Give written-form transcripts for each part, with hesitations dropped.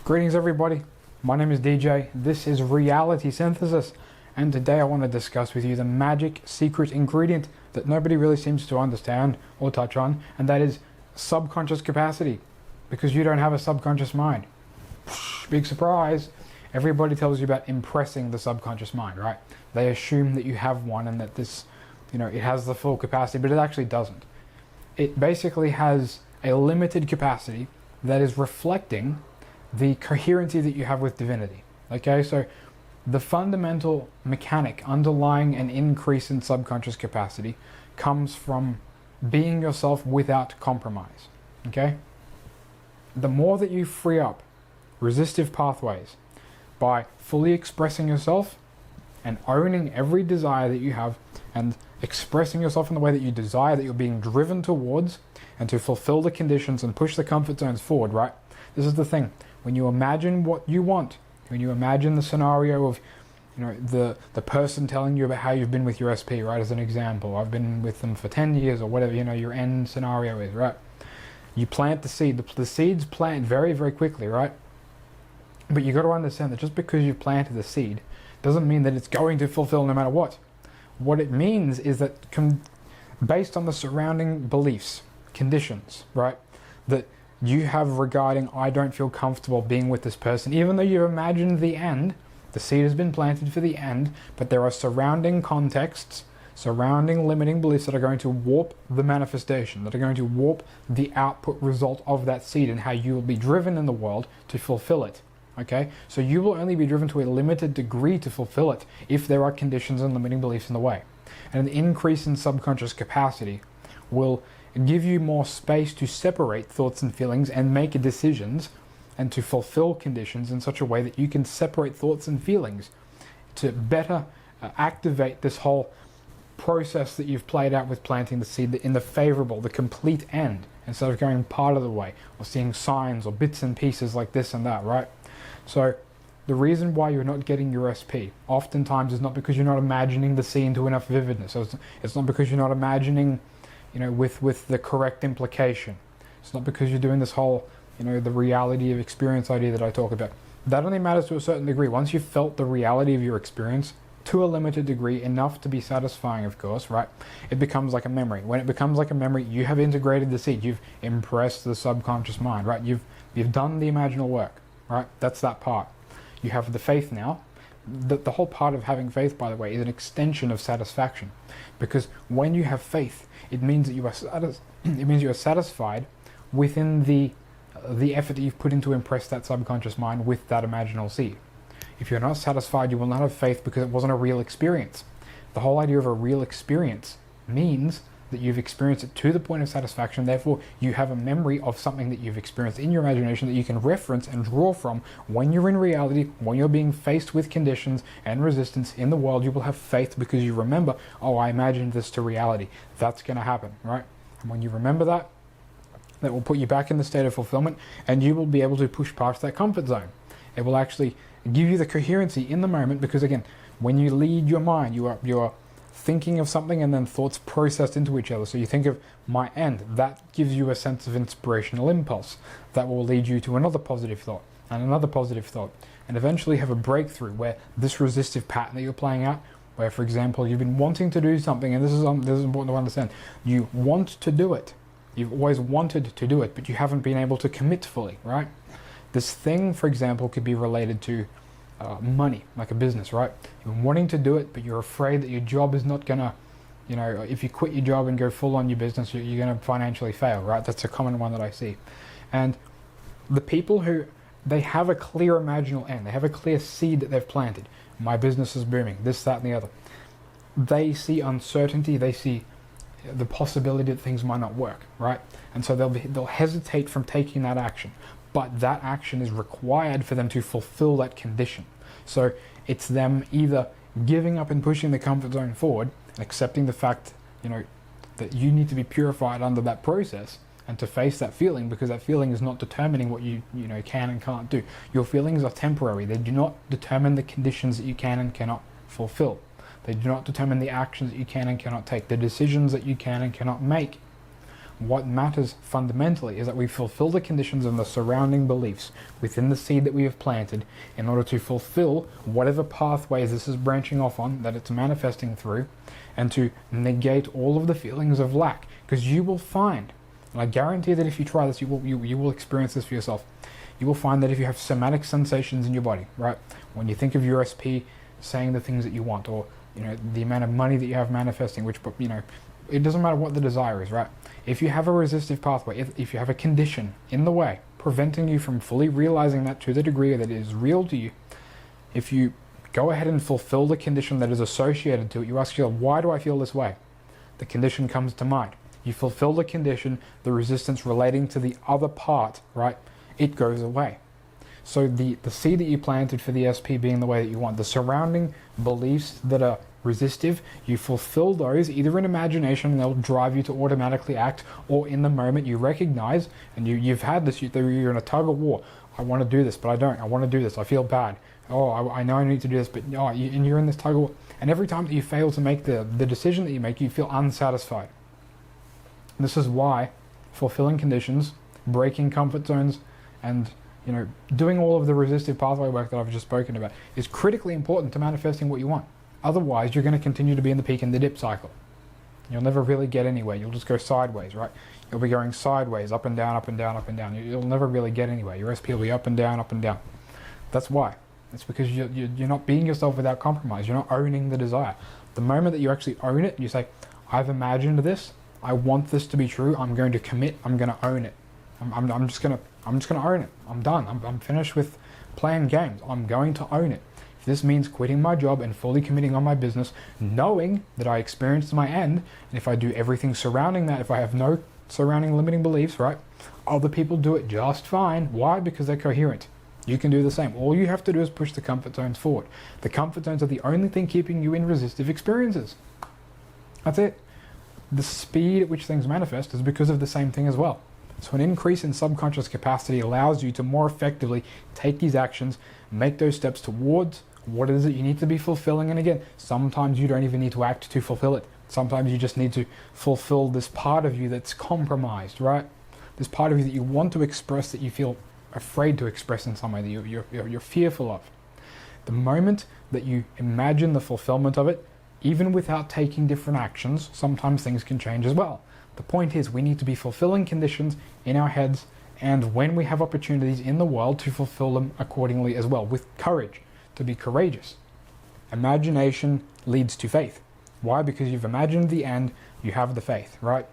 Greetings everybody, my name is DJ, this is Reality Synthesis, and today I want to discuss with you the magic secret ingredient that nobody really seems to understand or touch on, and that is subconscious capacity, because you don't have a subconscious mind. Big surprise! Everybody tells you about impressing the subconscious mind, right? They assume that you have one and that this, it has the full capacity, but it actually doesn't. It basically has a limited capacity that is reflecting the coherency that you have with divinity. Okay, so the fundamental mechanic underlying an increase in subconscious capacity comes from being yourself without compromise. Okay, the more that you free up resistive pathways by fully expressing yourself and owning every desire that you have and expressing yourself in the way that you desire, that you're being driven towards, and to fulfill the conditions and push the comfort zones forward, right? This is the thing. When you imagine what you want, when you imagine the scenario of, the person telling you about how you've been with your SP, right, as an example, I've been with them for 10 years or whatever, your end scenario is, right? You plant the seed. The seeds plant very, very quickly, right? But you got to understand that just because you've planted the seed doesn't mean that it's going to fulfill no matter what. What it means is that based on the surrounding beliefs, conditions, right, that you have regarding, I don't feel comfortable being with this person, even though you've imagined the end, the seed has been planted for the end, but there are surrounding contexts, surrounding limiting beliefs that are going to warp the manifestation, that are going to warp the output result of that seed and how you will be driven in the world to fulfill it. Okay, so you will only be driven to a limited degree to fulfill it if there are conditions and limiting beliefs in the way. And an increase in subconscious capacity will give you more space to separate thoughts and feelings and make decisions and to fulfill conditions in such a way that you can separate thoughts and feelings to better activate this whole process that you've played out with planting the seed in the favorable, the complete end, instead of going part of the way or seeing signs or bits and pieces like this and that, right? So the reason why you're not getting your SP oftentimes is not because you're not imagining the scene to enough vividness. So it's not because you're not imagining, with the correct implication. It's not because you're doing this whole, the reality of experience idea that I talk about. That only matters to a certain degree. Once you've felt the reality of your experience to a limited degree, enough to be satisfying, of course, right? It becomes like a memory. When it becomes like a memory, you have integrated the seed. You've impressed the subconscious mind, right? You've done the imaginal work, right? That's that part. You have the faith now. The whole part of having faith, by the way, is an extension of satisfaction, because when you have faith, it means that you are satisfied within the effort that you've put in to impress that subconscious mind with that imaginal seed. If you're not satisfied, you will not have faith because it wasn't a real experience. The whole idea of a real experience means that you've experienced it to the point of satisfaction, therefore you have a memory of something that you've experienced in your imagination that you can reference and draw from when you're in reality, when you're being faced with conditions and resistance in the world. You will have faith because you remember, oh, I imagined this to reality. That's going to happen, right? And when you remember that, that will put you back in the state of fulfillment, and you will be able to push past that comfort zone. It will actually give you the coherency in the moment, because again, when you lead your mind, you are thinking of something and then thoughts processed into each other. So you think of my end, that gives you a sense of inspirational impulse that will lead you to another positive thought and another positive thought, and eventually have a breakthrough where this resistive pattern that you're playing out, where, for example, you've been wanting to do something, and this is important to understand, you want to do it, you've always wanted to do it, but you haven't been able to commit fully, right? This thing, for example, could be related to money, like a business, right? You're wanting to do it, but you're afraid that your job is not gonna, if you quit your job and go full on your business, you're gonna financially fail, right? That's a common one that I see. And the people who, they have a clear imaginal end, they have a clear seed that they've planted. My business is booming, this, that, and the other. They see uncertainty, they see the possibility that things might not work, right? And so they'll hesitate from taking that action. But that action is required for them to fulfill that condition. So it's them either giving up and pushing the comfort zone forward, and accepting the fact, that you need to be purified under that process and to face that feeling, because that feeling is not determining what you can and can't do. Your feelings are temporary. They do not determine the conditions that you can and cannot fulfill. They do not determine the actions that you can and cannot take, the decisions that you can and cannot make. What matters fundamentally is that we fulfill the conditions of the surrounding beliefs within the seed that we have planted in order to fulfill whatever pathways this is branching off on, that it's manifesting through, and to negate all of the feelings of lack. Because you will find, and I guarantee that if you try this, you will experience this for yourself. You will find that if you have somatic sensations in your body, right? When you think of your SP saying the things that you want, or the amount of money that you have manifesting, which it doesn't matter what the desire is, right? If you have a resistive pathway, if you have a condition in the way preventing you from fully realizing that to the degree that it is real to you, if you go ahead and fulfill the condition that is associated to it, you ask yourself, why do I feel this way? The condition comes to mind. You fulfill the condition, the resistance relating to the other part, right? It goes away. So the seed that you planted for the SP being the way that you want, the surrounding beliefs that are resistive, you fulfill those either in imagination and they'll drive you to automatically act, or in the moment you recognize, and you've had this, you're in a tug of war. I want to do this, but I don't. I want to do this. I feel bad. Oh, I know I need to do this, but no, and you're in this tug of war. And every time that you fail to make the decision that you make, you feel unsatisfied. This is why fulfilling conditions, breaking comfort zones, and doing all of the resistive pathway work that I've just spoken about is critically important to manifesting what you want. Otherwise, you're going to continue to be in the peak and the dip cycle. You'll never really get anywhere. You'll just go sideways, right? You'll be going sideways, up and down, up and down, up and down. You'll never really get anywhere. Your SP will be up and down, up and down. That's why. It's because you're not being yourself without compromise. You're not owning the desire. The moment that you actually own it, you say, I've imagined this. I want this to be true. I'm going to commit. I'm going to own it. I'm just going to own it. I'm done. I'm finished with playing games. I'm going to own it. If this means quitting my job and fully committing on my business, knowing that I experienced my end, and if I do everything surrounding that, if I have no surrounding limiting beliefs, right, other people do it just fine. Why? Because they're coherent. You can do the same. All you have to do is push the comfort zones forward. The comfort zones are the only thing keeping you in resistive experiences. That's it. The speed at which things manifest is because of the same thing as well. So an increase in subconscious capacity allows you to more effectively take these actions, make those steps towards what it is that you need to be fulfilling. And again, sometimes you don't even need to act to fulfill it. Sometimes you just need to fulfill this part of you that's compromised, right? This part of you that you want to express that you feel afraid to express in some way, that you're fearful of. The moment that you imagine the fulfillment of it, even without taking different actions, sometimes things can change as well. The point is, we need to be fulfilling conditions in our heads, and when we have opportunities in the world, to fulfill them accordingly as well, with courage, to be courageous. Imagination leads to faith. Why? Because you've imagined the end, you have the faith, right?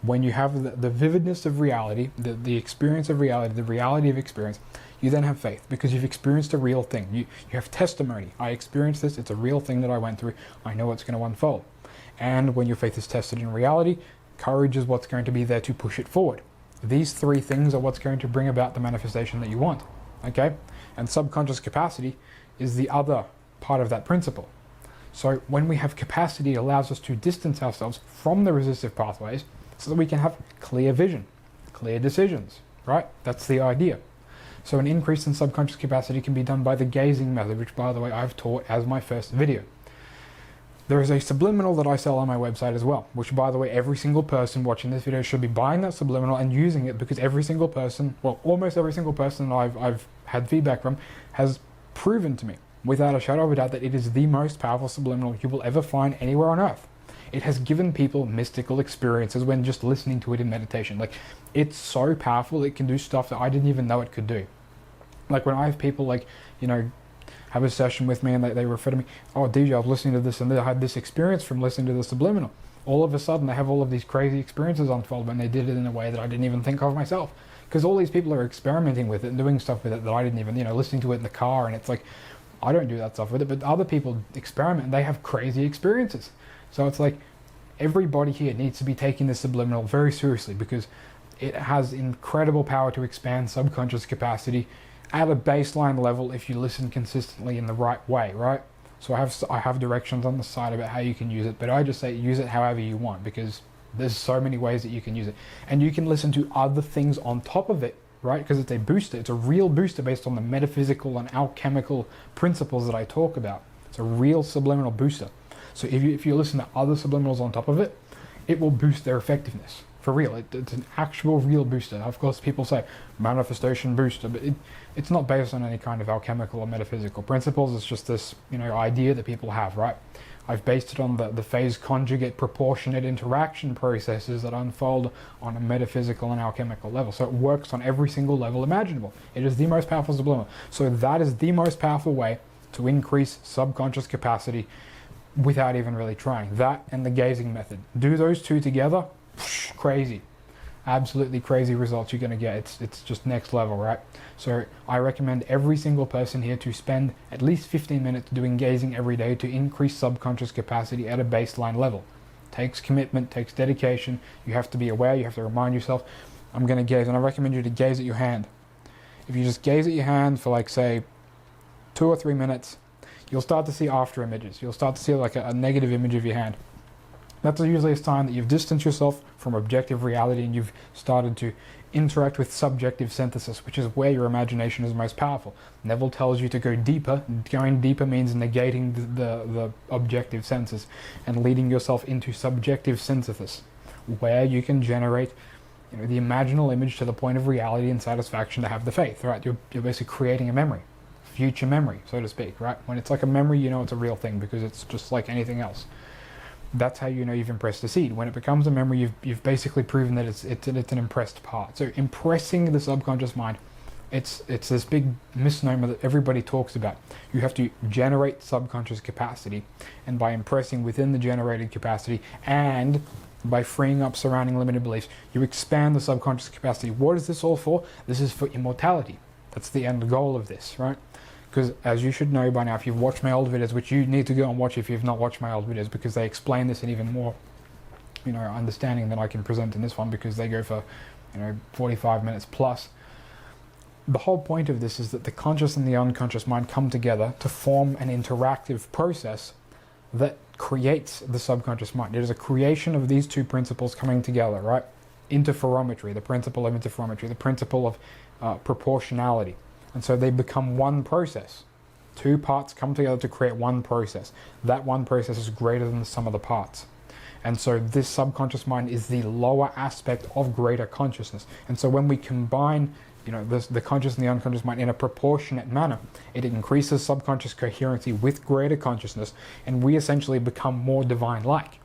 When you have the vividness of reality, the experience of reality, the reality of experience, you then have faith because you've experienced a real thing. You have testimony. I experienced this. It's a real thing that I went through. I know what's going to unfold. And when your faith is tested in reality, courage is what's going to be there to push it forward. These three things are what's going to bring about the manifestation that you want. Okay? And subconscious capacity is the other part of that principle. So when we have capacity, it allows us to distance ourselves from the resistive pathways so that we can have clear vision, clear decisions, right? That's the idea. So an increase in subconscious capacity can be done by the gazing method, which, by the way, I've taught as my first video. There is a subliminal that I sell on my website as well, which, by the way, every single person watching this video should be buying that subliminal and using it, because every single person, well, almost every single person I've had feedback from has proven to me, without a shadow of a doubt, that it is the most powerful subliminal you will ever find anywhere on earth. It has given people mystical experiences when just listening to it in meditation. Like, it's so powerful, it can do stuff that I didn't even know it could do. Like, when I have people, like, have a session with me and they refer to me, oh, DJ, I was listening to this and I had this experience from listening to the subliminal. All of a sudden, they have all of these crazy experiences unfold when they did it in a way that I didn't even think of myself. Because all these people are experimenting with it and doing stuff with it that I didn't even, listening to it in the car, and it's like, I don't do that stuff with it, but other people experiment and they have crazy experiences. So it's like, everybody here needs to be taking this subliminal very seriously, because it has incredible power to expand subconscious capacity at a baseline level if you listen consistently in the right way, right? So I have directions on the side about how you can use it, but I just say use it however you want, because there's so many ways that you can use it. And you can listen to other things on top of it, right? Because it's a booster. It's a real booster based on the metaphysical and alchemical principles that I talk about. It's a real subliminal booster. So if you listen to other subliminals on top of it, it will boost their effectiveness. For for real. It's an actual real booster. Of course, people say manifestation booster, but it's not based on any kind of alchemical or metaphysical principles. It's just this, idea that people have, right? I've based it on the phase conjugate proportionate interaction processes that unfold on a metaphysical and alchemical level. So it works on every single level imaginable. It is the most powerful subliminal. So that is the most powerful way to increase subconscious capacity without even really trying. That and the gazing method. Do those two together, crazy. Absolutely crazy results you're going to get. It's just next level, right? So I recommend every single person here to spend at least 15 minutes doing gazing every day to increase subconscious capacity at a baseline level. Takes commitment, takes dedication. You have to be aware, you have to remind yourself, I'm going to gaze, and I recommend you to gaze at your hand. If you just gaze at your hand for like, say, 2 or 3 minutes, you'll start to see after images. You'll start to see like a negative image of your hand. That's usually a sign that you've distanced yourself from objective reality and you've started to interact with subjective synthesis, which is where your imagination is most powerful. Neville tells you to go deeper. Going deeper means negating the objective senses and leading yourself into subjective synthesis, where you can generate the imaginal image to the point of reality and satisfaction to have the faith, right? You're basically creating a memory, future memory, so to speak, right? When it's like a memory, it's a real thing because it's just like anything else. That's how you know you've impressed the seed. When it becomes a memory, you've basically proven that it's an impressed part. So impressing the subconscious mind, it's this big misnomer that everybody talks about. You have to generate subconscious capacity, and by impressing within the generated capacity and by freeing up surrounding limited beliefs, you expand the subconscious capacity. What is this all for? This is for immortality. That's the end goal of this, right? Because as you should know by now, if you've watched my old videos, which you need to go and watch if you've not watched my old videos, because they explain this in even more, understanding than I can present in this one, because they go for, 45 minutes plus. The whole point of this is that the conscious and the unconscious mind come together to form an interactive process that creates the subconscious mind. It is a creation of these two principles coming together, right? Interferometry, the principle of interferometry, the principle of proportionality. And so they become one process. Two parts come together to create one process. That one process is greater than the sum of the parts. And so this subconscious mind is the lower aspect of greater consciousness. And so when we combine, the conscious and the unconscious mind in a proportionate manner, it increases subconscious coherency with greater consciousness, and we essentially become more divine-like.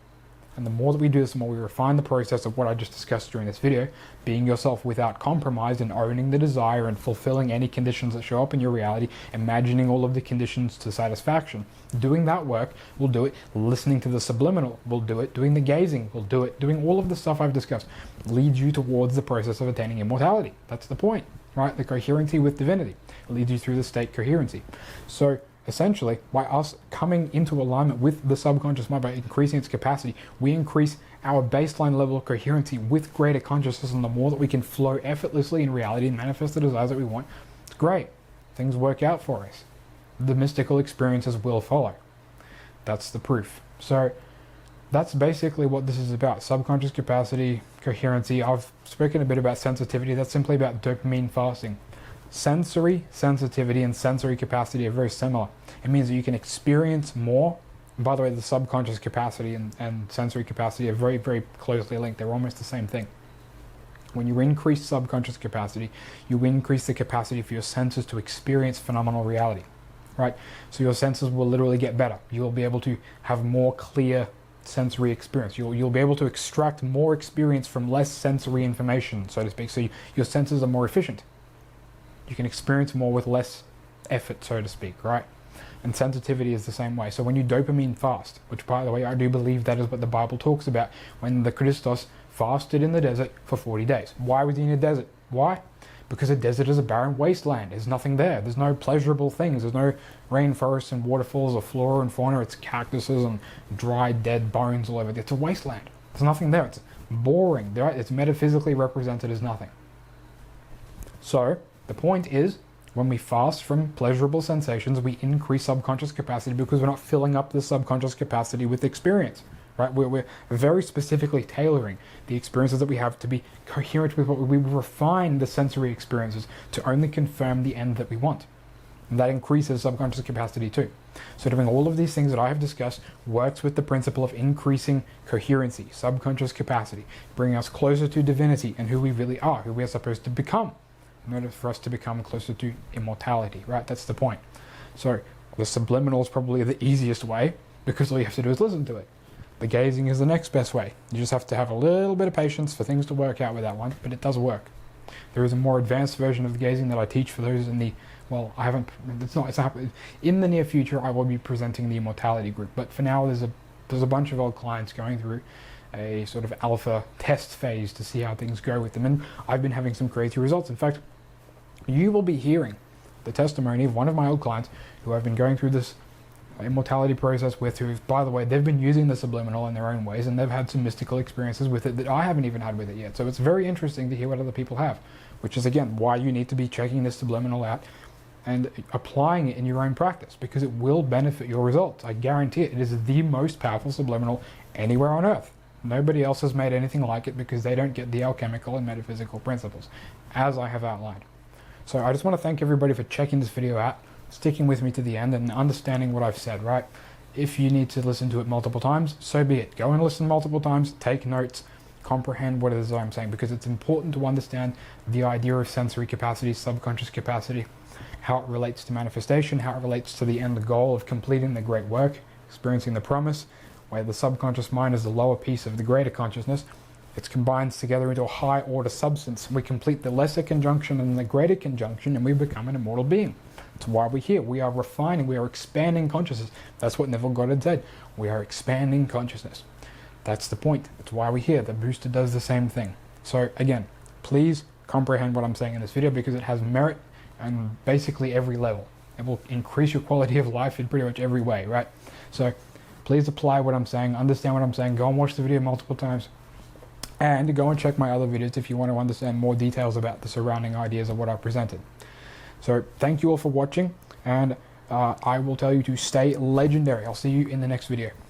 And the more that we do this, the more we refine the process of what I just discussed during this video, being yourself without compromise and owning the desire and fulfilling any conditions that show up in your reality, imagining all of the conditions to satisfaction. Doing that work, we'll do it. Listening to the subliminal, we'll do it. Doing the gazing, we'll do it. Doing all of the stuff I've discussed leads you towards the process of attaining immortality. That's the point, right? The coherency with divinity. It leads you through the state coherency. So essentially, by us coming into alignment with the subconscious mind, by increasing its capacity, we increase our baseline level of coherency with greater consciousness, and the more that we can flow effortlessly in reality and manifest the desires that we want, it's great. Things work out for us. The mystical experiences will follow. That's the proof. So that's basically what this is about. Subconscious capacity, coherency. I've spoken a bit about sensitivity. That's simply about dopamine fasting. Sensory sensitivity and sensory capacity are very similar. It means that you can experience more. By the way, the subconscious capacity and sensory capacity are very, very closely linked. They're almost the same thing. When you increase subconscious capacity, you increase the capacity for your senses to experience phenomenal reality, right? So your senses will literally get better. You'll be able to have more clear sensory experience. You'll be able to extract more experience from less sensory information, so to speak. So your senses are more efficient. You can experience more with less effort, so to speak, right? And sensitivity is the same way. So when you dopamine fast, which by the way, I do believe that is what the Bible talks about, when the Christos fasted in the desert for 40 days. Why was he in a desert? Why? Because a desert is a barren wasteland. There's nothing there. There's no pleasurable things. There's no rainforests and waterfalls or flora and fauna. It's cactuses and dry, dead bones all over. It's a wasteland. There's nothing there. It's boring, right? It's metaphysically represented as nothing. So the point is, when we fast from pleasurable sensations, we increase subconscious capacity because we're not filling up the subconscious capacity with experience, right? We're very specifically tailoring the experiences that we have to be coherent with what we refine the sensory experiences to only confirm the end that we want. And that increases subconscious capacity too. So doing all of these things that I have discussed works with the principle of increasing coherency, subconscious capacity, bringing us closer to divinity and who we really are, who we are supposed to become, in order for us to become closer to immortality, right? That's the point. So the subliminal is probably the easiest way, because all you have to do is listen to it. The gazing is the next best way. You just have to have a little bit of patience for things to work out with that one, but it does work. There is a more advanced version of the gazing that I teach for those in the, well, I haven't, it's not, in the near future I will be presenting the immortality group, but for now there's a bunch of old clients going through a sort of alpha test phase to see how things go with them, and I've been having some crazy results. In fact, you will be hearing the testimony of one of my old clients who I've been going through this immortality process with, who, by the way, they've been using the subliminal in their own ways, and they've had some mystical experiences with it that I haven't even had with it yet. So it's very interesting to hear what other people have, which is again why you need to be checking this subliminal out and applying it in your own practice, because it will benefit your results. I guarantee it. It is the most powerful subliminal anywhere on earth. Nobody else has made anything like it, because they don't get the alchemical and metaphysical principles, as I have outlined. So I just want to thank everybody for checking this video out, sticking with me to the end and understanding what I've said, right? If you need to listen to it multiple times, so be it. Go and listen multiple times, take notes, comprehend what it is I'm saying, because it's important to understand the idea of sensory capacity, subconscious capacity, how it relates to manifestation, how it relates to the end goal of completing the great work, experiencing the promise, where the subconscious mind is the lower piece of the greater consciousness. It's combined together into a high order substance. We complete the lesser conjunction and the greater conjunction, and we become an immortal being. That's why we're here. We are refining, we are expanding consciousness. That's what Neville Goddard said. We are expanding consciousness. That's the point. That's why we're here. The booster does the same thing. So again, please comprehend what I'm saying in this video, because it has merit on basically every level. It will increase your quality of life in pretty much every way, right? So please apply what I'm saying, understand what I'm saying, go and watch the video multiple times, and go and check my other videos if you want to understand more details about the surrounding ideas of what I presented. So thank you all for watching, and I will tell you to stay legendary. I'll see you in the next video.